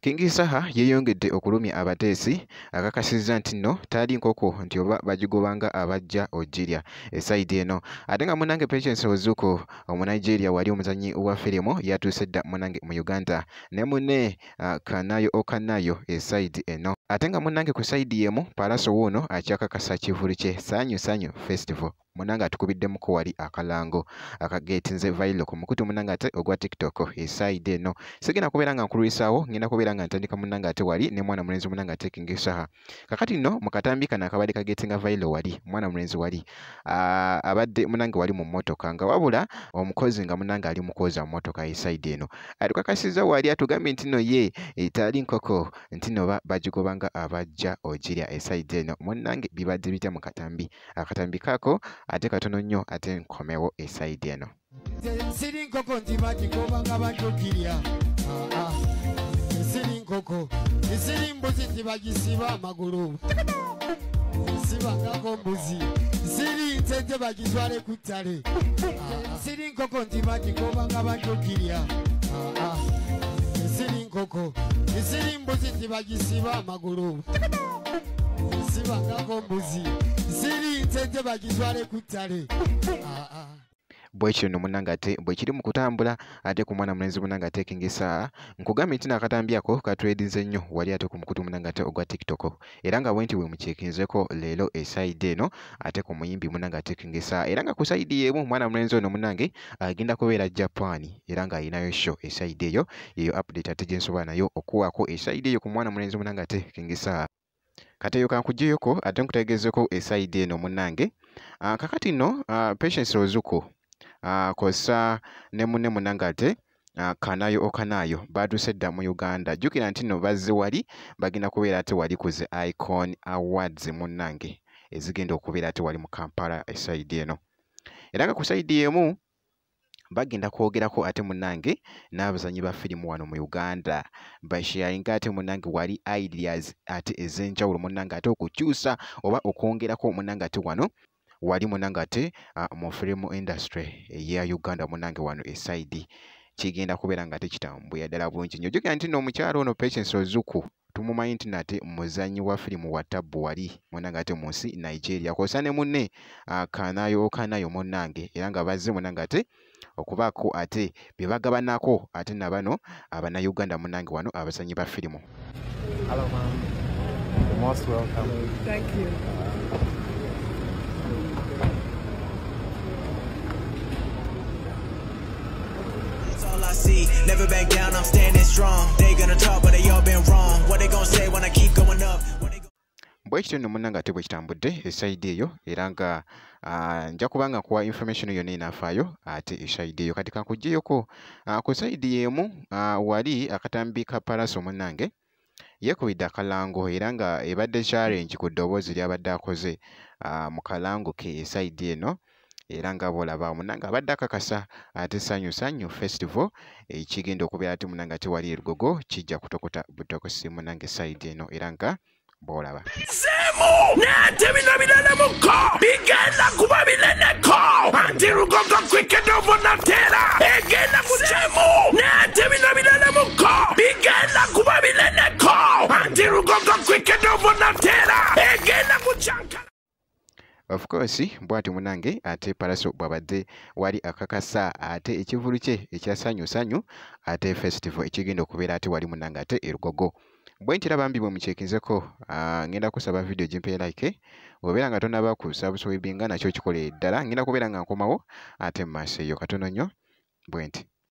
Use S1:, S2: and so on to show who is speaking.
S1: King Saha yeeyongedde okulumya abateesi akakasizza nti nno tali nkoko nti oba bagigobanga abajja ogirya esayidi eno. Ate nga munnange Patience Ozuko Omunigeria wali omuzannyi wa firimu yatuuse dda munnange mu Uganda ne munne Kanayo Okanayo esayidi eno. Ate nga munnange ku sayidi yemu Palaso wuuno akyakakasa kivulu kye Sanyu Festival. Munnange atukubiddemuko wali akalango akageetinze viral ku mukutu munnange ate ogwa TikTok esayidi eno. Sigenda kubeera nga nkulwisaawo, ngenda kubeera nga ntandika munnange ate wali ne mwana mulenzi munnange ate King Saha. Kakati nno mu katambi kano akabadde kageetinga viral wali mwana mulenzi wali abadde munnange wali mu mmotoka nga wabula omukozi nga munnange ali mu kwoza mmotoka esayidi eno. Atukakasizza wali atugambye nti nno ye etali nkoko nti nno bagigobanga abajja ogirya esayidi eno. Munnange bibadde bitya mu katambi akatambi kaako ate katono nnyo ate nkomewo esayidi eno.
S2: Siri nkoko nti bagigobanga abajja ogirya. Siri nkoko siri mbuzi nti bagisiba amagulu. Sibangako mbuzi siri nte nti bagitwale ku ttale. Siri nkoko nti bagigobanga abajja ogirya. Siri nkoko siri mbuzi nti bagisiba amagulu. Sibangako mbuzi siri nte nti bagitwale ku ttale.
S1: Bwekyo nno munnange ate bwe kiri mu kutambula ate ku mwana mulenzi munnange ate King Saha nkugambye nti n'akatambi ako katwedinze nnyo wali ate ku mukutu munnange ate ogwa TikTok era nga bwe nti bwe mucekinzeko leero esayidi eno ate ku muyimbi munnange ate King Saha era nga ku sayidi yemu mwana mulenzi ono munnange agenda kubeera Japan era nga alinayo show esayidi eyo update ate gye nsobola nayo okuwaako esayidi eyo ku mwana mulenzi munnange ate King Saha. Kati eyo kankugyeyoko ate nkutegeezeko esayidi eno munnange kakati nno Patience Ozuko kosa ne munne munnange ate Kanayo Okanayo batuuse dda mu Uganda. Jjukira nti nno bazze wali bagenda kubeera ate wali ku The Icon Awards munnange ezigenda okubeera ate wali mu Kampala esayidi eno. Era nga ku sayidi yemu bagenda kwogerako ate munnange n'abazannyi ba firimu wano mu Uganda basharinga ate munnange wali ideas ate ez'enjawulo munnange ate okukyusa oba okwongerako munnange ate wano wali munnange ate mu firimu industry eya Uganda munnange wano esayidi kigenda kubeera nga tekitambuya ddala bulungi nnyo. Jjukira nti nno omukyalo ono Patience Ozuko tumumanyi nti nate muzannyi wa firimu wa tabbu wali munnange ate mu nsi Nigeria kosa ne munne Kanayo Okanayo munnange era nga bazze munnange ate okubaako ate bye bagabanako ate na bano Abannayuganda munnange wano abazannyi ba firimu.
S3: Hello, ma'am. You're most welcome.
S4: Thank you.
S5: All I see, never back down, I'm standing strong. They gonna talk, but they all been wrong. What they gonna say when I keep going up?
S1: Bwekityo nno munnange ate bwe kitambudde esayidi eyo era nga nja kubanga nkuwa information yonna enafaayo ate esayidi eyo. Kati kankugyeyoko ku sayidi yemu wali akatambi ka Palaso munnange yeekubidde akalango era nga ebadde challenge ku ddoboozi ly'abadde akoze mu kalango ke esayidi eno era nga bw'olaba munnange abadde akakasa ate Sanyu Festival ekigenda okubeera ate munnange ate wali erugogo kijja kutokota butokosi munnange sayidi eno era nga bw'olaba
S5: Semu nate bino binenemuko bigenda kuba bineneko anti rugogo kwikedovo natera egenda kusemu nate bino binenemuko bigenda kuba bineneko anti rugogo kwikedovo natera egenda kuchanka.
S1: Of course bwati munnange ate Palaso bwabadde wali akakasa ate ekivulu kye ekya Sanyu ate festival ekigenda okubeera ate wali munnange ate erugogo. Bwe ntira bambi bwe mucekinzeko ngenda kusaba video gimpe like obeera nga tonaba ku subscribinga nakyo kikole ddala ngenda kubeera nga nkomawo ate mu maaso eyo katono nnyo bwe nti.